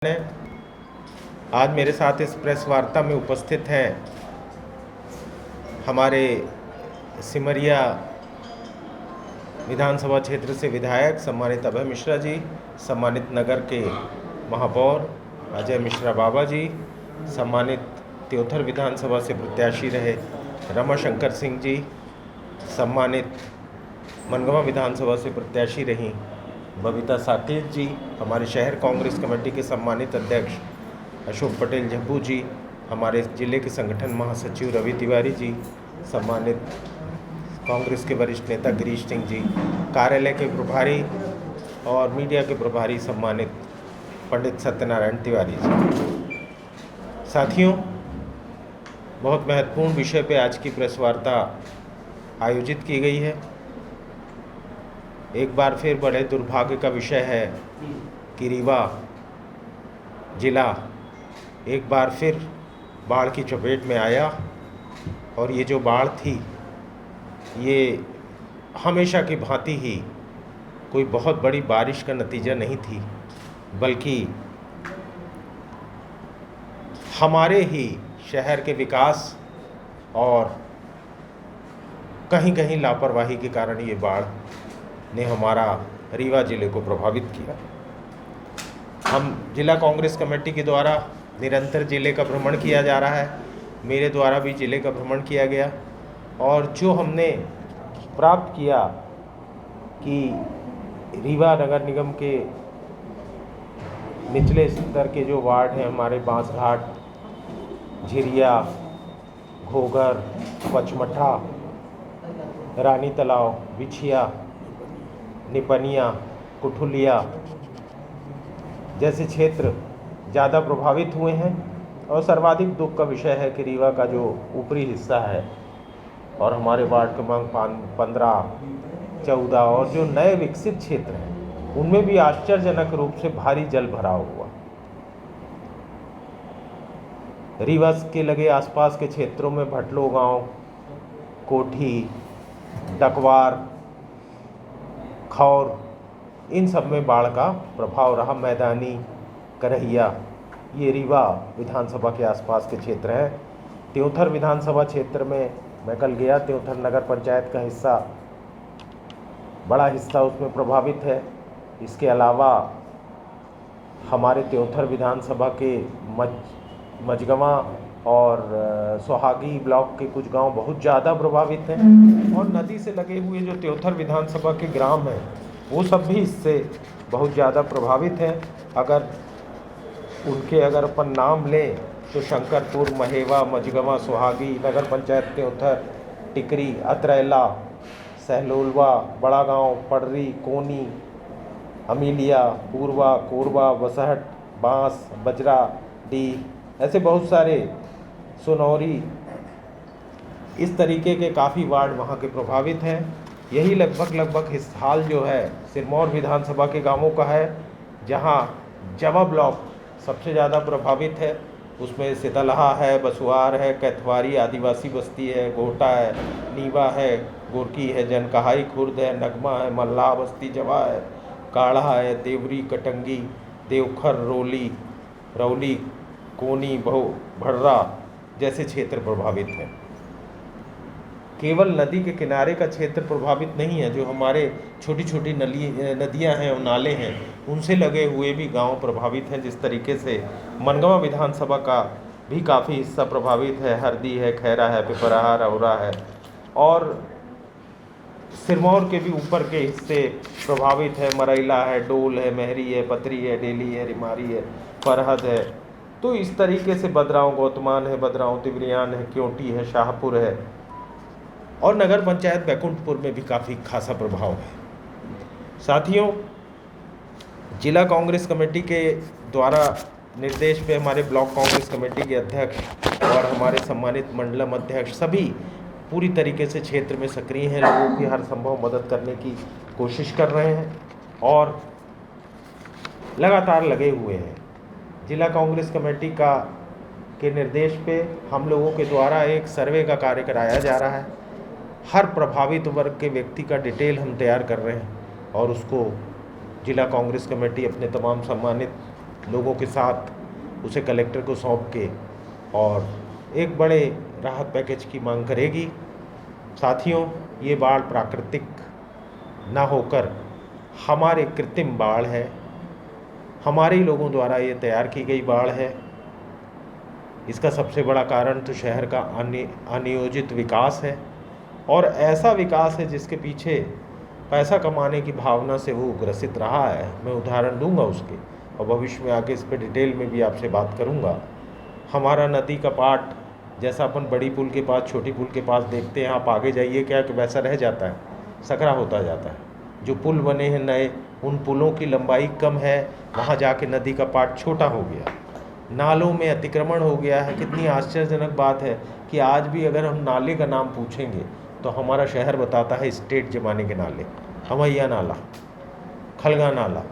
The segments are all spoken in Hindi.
ने आज मेरे साथ इस प्रेस वार्ता में उपस्थित हैं हमारे सिमरिया विधानसभा क्षेत्र से विधायक सम्मानित अभय मिश्रा जी, सम्मानित नगर के महापौर अजय मिश्रा बाबा जी, सम्मानित त्योथर विधानसभा से प्रत्याशी रहे रमाशंकर सिंह जी, सम्मानित मनगवा विधानसभा से प्रत्याशी रहीं बबीता साकेत जी, हमारे शहर कांग्रेस कमेटी के सम्मानित अध्यक्ष अशोक पटेल झब्बू जी, हमारे जिले के संगठन महासचिव रवि तिवारी जी, सम्मानित कांग्रेस के वरिष्ठ नेता गिरीश सिंह जी, कार्यालय के प्रभारी और मीडिया के प्रभारी सम्मानित पंडित सत्यनारायण तिवारी जी। साथियों, बहुत महत्वपूर्ण विषय पे आज की प्रेस वार्ता आयोजित की गई है। एक बार फिर बड़े दुर्भाग्य का विषय है कि रीवा जिला एक बार फिर बाढ़ की चपेट में आया और ये जो बाढ़ थी ये हमेशा की भांति ही कोई बहुत बड़ी बारिश का नतीजा नहीं थी, बल्कि हमारे ही शहर के विकास और कहीं कहीं लापरवाही के कारण ये बाढ़ ने हमारा रीवा जिले को प्रभावित किया। हम जिला कांग्रेस कमेटी के द्वारा निरंतर जिले का भ्रमण किया जा रहा है, मेरे द्वारा भी जिले का भ्रमण किया गया और जो हमने प्राप्त किया कि रीवा नगर निगम के निचले स्तर के जो वार्ड हैं, हमारे बांसघाट, झिरिया, घोघर, पचमठा, रानी तालाब, बिछिया, निपनिया, कुठुलिया जैसे क्षेत्र ज़्यादा प्रभावित हुए हैं और सर्वाधिक दुख का विषय है कि रीवा का जो ऊपरी हिस्सा है और हमारे वार्ड क्रमांक 15, 14 और जो नए विकसित क्षेत्र हैं उनमें भी आश्चर्यजनक रूप से भारी जल भराव हुआ। रीवा के लगे आसपास के क्षेत्रों में भटलो गांव, कोठी, डकवार, खौर, इन सब में बाढ़ का प्रभाव रहा। मैदानी, करहिया, ये रीवा विधानसभा के आसपास के क्षेत्र हैं। त्योथर विधानसभा क्षेत्र में मैं कल गया, त्योथर नगर पंचायत का हिस्सा, बड़ा हिस्सा उसमें प्रभावित है। इसके अलावा हमारे त्योथर विधानसभा के मझगवा और सोहागी ब्लॉक के कुछ गांव बहुत ज़्यादा प्रभावित हैं और नदी से लगे हुए जो त्योथर विधानसभा के ग्राम हैं वो सब भी इससे बहुत ज़्यादा प्रभावित हैं। अगर अपन नाम लें तो शंकरपुर, महेवा, मझगवा, सोहागी, नगर पंचायत त्योथर, टिकरी, अतरैला, सहलोलवा, बड़ा गांव, पड़री, कोनी, अमीलिया, पूर्वा, कोरबा, बसहट, बांस, बजरा, डी, ऐसे बहुत सारे, सोनौरी, इस तरीके के काफ़ी वार्ड वहाँ के प्रभावित हैं। यही लगभग इस हाल जो है सिरमौर विधानसभा के गांवों का है, जहाँ जवा ब्लॉक सबसे ज़्यादा प्रभावित है। उसमें सितलहा है, बसुआर है, कैथवारी आदिवासी बस्ती है, गोटा है, नीवा है, गोरकी है, जनकहाई खुर्द है, नगमा है, मल्लाह बस्ती जवा है, काढ़ा है, देवरी, कटंगी, देवखर, रौली, कोनी, भर्रा जैसे क्षेत्र प्रभावित हैं। केवल नदी के किनारे का क्षेत्र प्रभावित नहीं है, जो हमारे छोटी छोटी नदियां हैं और नाले हैं उनसे लगे हुए भी गांव प्रभावित हैं। जिस तरीके से मनगवा विधानसभा का भी काफ़ी हिस्सा प्रभावित है, हरदी है, खैरा है, पिपराहा, रौरा है और सिरमौर के भी ऊपर के हिस्से प्रभावित है। मरैला है, डोल है, मेहरी है, पतरी है, डेली है, रिमारी है, फरहद है। तो इस तरीके से बदराव गौतमान है, बदराव तिवरियान है, क्योंटी है, शाहपुर है और नगर पंचायत बैकुंठपुर में भी काफ़ी खासा प्रभाव है। साथियों, जिला कांग्रेस कमेटी के द्वारा निर्देश पे हमारे ब्लॉक कांग्रेस कमेटी के अध्यक्ष और हमारे सम्मानित मंडलम अध्यक्ष सभी पूरी तरीके से क्षेत्र में सक्रिय हैं, लोगों की हर संभव मदद करने की कोशिश कर रहे हैं और लगातार लगे हुए हैं। जिला कांग्रेस कमेटी के निर्देश पे हम लोगों के द्वारा एक सर्वे का कार्य कराया जा रहा है। हर प्रभावित वर्ग के व्यक्ति का डिटेल हम तैयार कर रहे हैं और उसको जिला कांग्रेस कमेटी अपने तमाम सम्मानित लोगों के साथ उसे कलेक्टर को सौंप के और एक बड़े राहत पैकेज की मांग करेगी। साथियों, ये बाढ़ प्राकृतिक ना होकर हमारे कृत्रिम बाढ़ है, हमारे ही लोगों द्वारा ये तैयार की गई बाढ़ है। इसका सबसे बड़ा कारण तो शहर का अनियोजित विकास है, और ऐसा विकास है जिसके पीछे पैसा कमाने की भावना से वो ग्रसित रहा है। मैं उदाहरण दूंगा उसके, और भविष्य में आके इस पर डिटेल में भी आपसे बात करूंगा। हमारा नदी का पाट जैसा अपन बड़ी पुल के पास, छोटी पुल के पास देखते हैं, आप आगे जाइए क्या कि वैसा रह जाता है, सकरा होता जाता है। जो पुल बने हैं नए, उन पुलों की लंबाई कम है, वहाँ जाके नदी का पाट छोटा हो गया, नालों में अतिक्रमण हो गया है। कितनी आश्चर्यजनक बात है कि आज भी अगर हम नाले का नाम पूछेंगे तो हमारा शहर बताता है स्टेट जमाने के नाले, हमैया नाला, खलगा नाला,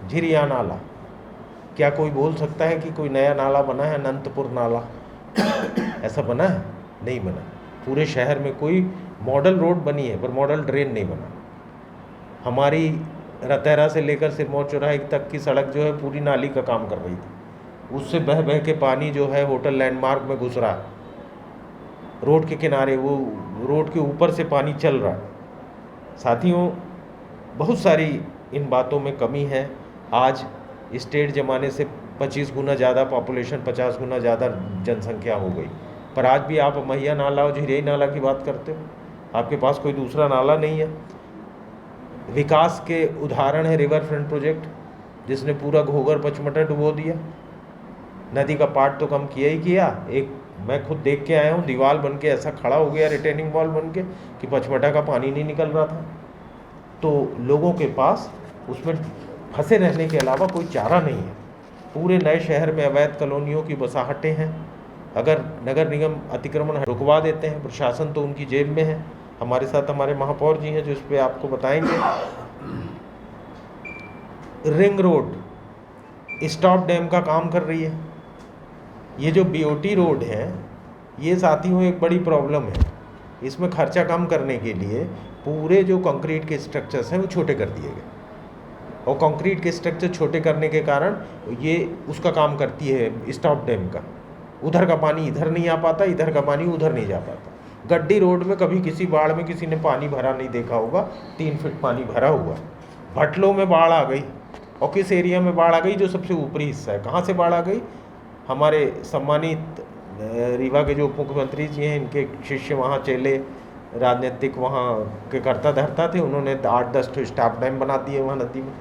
झिरिया नाला। क्या कोई बोल सकता है कि कोई नया नाला बना है, अनंतपुर नाला ऐसा बना है? नहीं बना। पूरे शहर में कोई मॉडल रोड बनी है पर मॉडल ड्रेन नहीं बना। हमारी रतैरा से लेकर सिरमौर चौराहे तक की सड़क जो है पूरी नाली का काम कर रही थी, उससे बह बह के पानी जो है होटल लैंडमार्क में घुस रहा है, रोड के किनारे, वो रोड के ऊपर से पानी चल रहा है। साथियों, बहुत सारी इन बातों में कमी है। आज स्टेट ज़माने से 25 गुना ज़्यादा पॉपुलेशन, 50 गुना ज़्यादा जनसंख्या हो गई, पर आज भी आप मैया नाला और झिरिया नाला की बात करते हो। आपके पास कोई दूसरा नाला नहीं है। विकास के उदाहरण है रिवर फ्रंट प्रोजेक्ट, जिसने पूरा घोघर पचमढ़ा डुबो दिया। नदी का पाट तो कम किया ही किया, एक मैं खुद देख के आया हूँ, दीवार बन के ऐसा खड़ा हो गया, रिटेनिंग वॉल बन के, कि पचमढ़ा का पानी नहीं निकल रहा था। तो लोगों के पास उसमें फंसे रहने के अलावा कोई चारा नहीं है। पूरे नए शहर में अवैध कॉलोनियों की बसाहटें हैं। अगर नगर निगम अतिक्रमण रुकवा देते हैं, प्रशासन तो उनकी जेब में है। हमारे साथ हमारे महापौर जी हैं जो इस पर आपको बताएंगे। रिंग रोड स्टॉप डैम का काम कर रही है। ये जो बीओटी रोड है, ये साथियों एक बड़ी प्रॉब्लम है। इसमें खर्चा कम करने के लिए पूरे जो कंक्रीट के स्ट्रक्चर्स हैं वो छोटे कर दिए गए, और कंक्रीट के स्ट्रक्चर छोटे करने के कारण ये उसका काम करती है स्टॉप डैम का। उधर का पानी इधर नहीं आ पाता, इधर का पानी उधर नहीं जा पाता। गड्डी रोड में कभी किसी बाढ़ में किसी ने पानी भरा नहीं देखा होगा, 3 फीट पानी भरा हुआ। भटलों में बाढ़ आ गई, और किस एरिया में बाढ़ आ गई? जो सबसे ऊपरी हिस्सा है। कहाँ से बाढ़ आ गई? हमारे सम्मानित रीवा के जो उप मुख्यमंत्री जी हैं, इनके शिष्य वहाँ चेले राजनीतिक वहाँ के करता धरता थे, उन्होंने 8-10 तो स्टॉप डैम बना दिए वहाँ नदी में।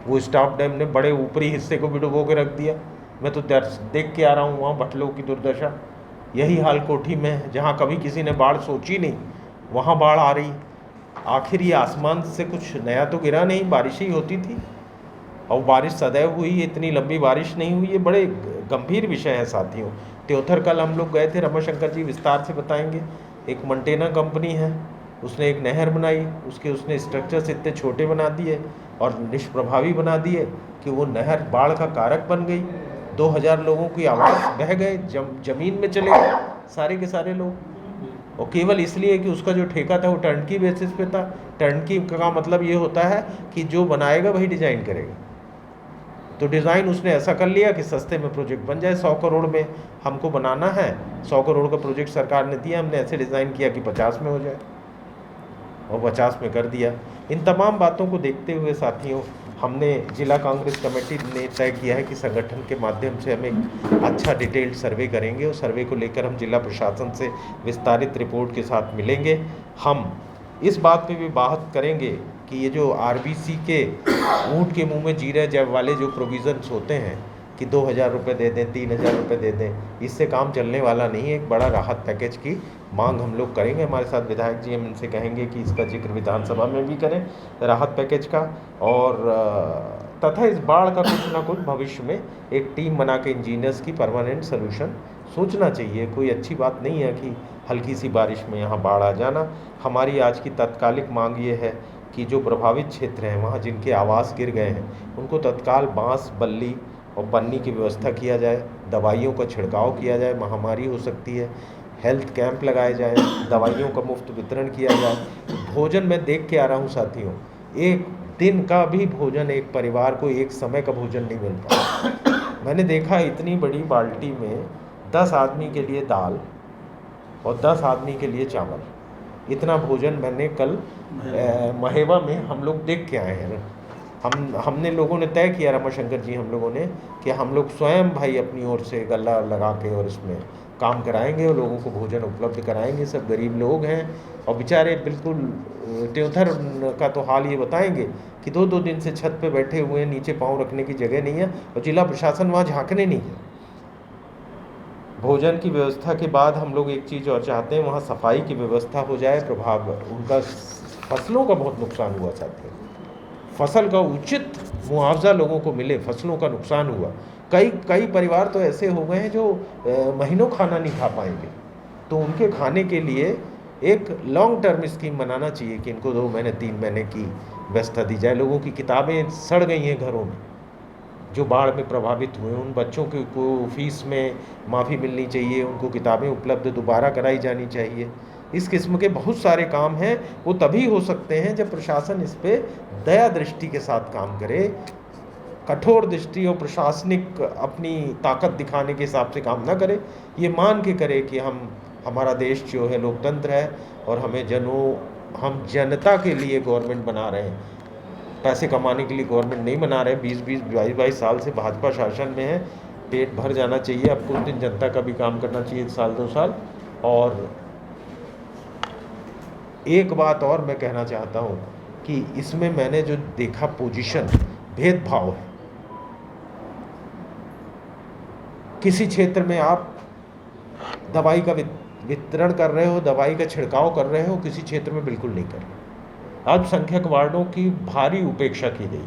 वो स्टॉप डैम ने बड़े ऊपरी हिस्से को भी डुबो के रख दिया। मैं तो देख के आ रहा हूँ वहाँ भटलों की दुर्दशा। यही हाल कोठी में है, जहाँ कभी किसी ने बाढ़ सोची नहीं, वहाँ बाढ़ आ रही। आखिर ये आसमान से कुछ नया तो गिरा नहीं, बारिश ही होती थी, और बारिश सदैव हुई, इतनी लंबी बारिश नहीं हुई। ये बड़े गंभीर विषय हैं साथियों। त्योथर कल हम लोग गए थे, रमाशंकर जी विस्तार से बताएंगे। एक मंटेना कंपनी है, उसने एक नहर बनाई, उसने स्ट्रक्चर्स इतने छोटे बना दिए और निष्प्रभावी बना दिए कि वो नहर बाढ़ का कारक बन गई। 2000 लोगों की आवाज़ बह गए, जमीन में चले गए सारे के सारे लोग, और केवल इसलिए कि उसका जो ठेका था वो टर्नकी बेसिस पे था। टर्नकी का मतलब ये होता है कि जो बनाएगा वही डिज़ाइन करेगा। तो डिज़ाइन उसने ऐसा कर लिया कि सस्ते में प्रोजेक्ट बन जाए। 100 करोड़ में हमको बनाना है, 100 करोड़ का प्रोजेक्ट सरकार ने दिया, हमने ऐसे डिज़ाइन किया कि 50 में हो जाए, और 50 में कर दिया। इन तमाम बातों को देखते हुए साथियों, हमने जिला कांग्रेस कमेटी ने तय किया है कि संगठन के माध्यम से हम एक अच्छा डिटेल्ड सर्वे करेंगे, और सर्वे को लेकर हम जिला प्रशासन से विस्तारित रिपोर्ट के साथ मिलेंगे। हम इस बात पे भी बात करेंगे कि ये जो आरबीसी के ऊँट के मुंह में जीरे जब वाले जो प्रोविज़न्स होते हैं कि 2000 रुपये दे दें, 3000 रुपये दे दें, इससे काम चलने वाला नहीं है। एक बड़ा राहत पैकेज की मांग हम लोग करेंगे। हमारे साथ विधायक जी, हम इनसे कहेंगे कि इसका जिक्र विधानसभा में भी करें राहत पैकेज का, और तथा इस बाढ़ का कुछ ना कुछ भविष्य में एक टीम बना के इंजीनियर्स की परमानेंट सोल्यूशन सोचना चाहिए। कोई अच्छी बात नहीं है कि हल्की सी बारिश में यहाँ बाढ़ आ जाना। हमारी आज की तत्कालिक मांग ये है कि जो प्रभावित क्षेत्र हैं, वहाँ जिनके आवास गिर गए हैं, उनको तत्काल बांस, बल्ली और पन्नी की व्यवस्था किया जाए, दवाइयों का छिड़काव किया जाए, महामारी हो सकती है, हेल्थ कैंप लगाए जाए, दवाइयों का मुफ्त वितरण किया जाए। भोजन मैं देख के आ रहा हूँ साथियों, एक दिन का भी भोजन एक परिवार को, एक समय का भोजन नहीं मिलता। मैंने देखा इतनी बड़ी बाल्टी में 10 आदमी के लिए दाल और 10 आदमी के लिए चावल, इतना भोजन मैंने कल महेवा में हम लोग देख के आए हैं। हमने लोगों ने तय किया, रमाशंकर जी हम लोगों ने, कि हम लोग स्वयं भाई अपनी ओर से गल्ला लगा के और इसमें काम कराएंगे और लोगों को भोजन उपलब्ध कराएंगे। सब गरीब लोग हैं और बेचारे बिल्कुल त्योथर का तो हाल ये बताएंगे कि 2-2 दिन से छत पे बैठे हुए हैं, नीचे पाँव रखने की जगह नहीं है और जिला प्रशासन वहाँ झांकने नहीं है। भोजन की व्यवस्था के बाद हम लोग एक चीज़ और चाहते हैं, वहाँ सफाई की व्यवस्था हो जाए। प्रभाव उनका फसलों का बहुत नुकसान हुआ साथियों, फसल का उचित मुआवजा लोगों को मिले, फसलों का नुकसान हुआ। कई परिवार तो ऐसे हो गए हैं जो महीनों खाना नहीं खा पाएंगे, तो उनके खाने के लिए एक लॉन्ग टर्म स्कीम बनाना चाहिए कि इनको 2 महीने 3 महीने की व्यवस्था दी जाए। लोगों की किताबें सड़ गई हैं घरों में, जो बाढ़ में प्रभावित हुए, उन बच्चों को फीस में माफ़ी मिलनी चाहिए, उनको किताबें उपलब्ध दोबारा कराई जानी चाहिए। इस किस्म के बहुत सारे काम हैं, वो तभी हो सकते हैं जब प्रशासन इस पे दया दृष्टि के साथ काम करे, कठोर दृष्टि और प्रशासनिक अपनी ताकत दिखाने के हिसाब से काम ना करे, ये मान के करे कि हमारा देश जो है लोकतंत्र है और हम जनता के लिए गवर्नमेंट बना रहे हैं, पैसे कमाने के लिए गवर्नमेंट नहीं बना रहे। 20-20, 22-22 साल से भाजपा शासन में है, पेट भर जाना चाहिए। अब कुछ दिन जनता का भी काम करना चाहिए, 1 साल 2 साल। और एक बात और मैं कहना चाहता हूँ कि इसमें मैंने जो देखा पोजीशन, भेदभाव है। किसी क्षेत्र में आप दवाई का वितरण कर रहे हो, दवाई का छिड़काव कर रहे हो, किसी क्षेत्र में बिल्कुल नहीं कर रहे। अल्पसंख्यक वार्डों की भारी उपेक्षा की गई,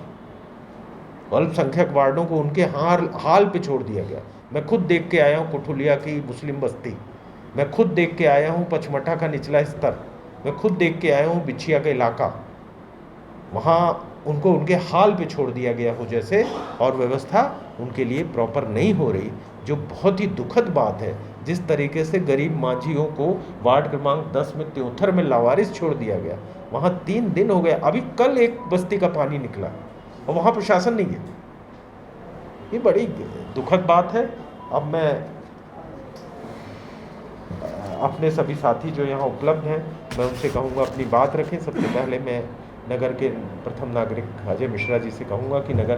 अल्पसंख्यक वार्डों को उनके हाल पे छोड़ दिया गया। मैं खुद देख के आया हूँ कुठुलिया की मुस्लिम बस्ती, मैं खुद देख के आया हूँ पचमठा का निचला स्तर, मैं खुद देख के आया हूँ बिछिया का इलाका। वहाँ उनको उनके हाल पे छोड़ दिया गया हो जैसे, और व्यवस्था उनके लिए प्रॉपर नहीं हो रही, जो बहुत ही दुखद बात है। जिस तरीके से गरीब माझियों को वार्ड क्रमांक 10 में त्योथर में लावारिस छोड़ दिया गया, वहाँ 3 दिन हो गए, अभी कल एक बस्ती का पानी निकला और वहाँ प्रशासन नहीं है। ये बड़ी दुखद बात है। अब मैं अपने सभी साथी जो यहाँ उपलब्ध हैं, मैं उनसे कहूँगा अपनी बात रखें। सबसे पहले मैं नगर के प्रथम नागरिक अजय मिश्रा जी से कहूँगा कि नगर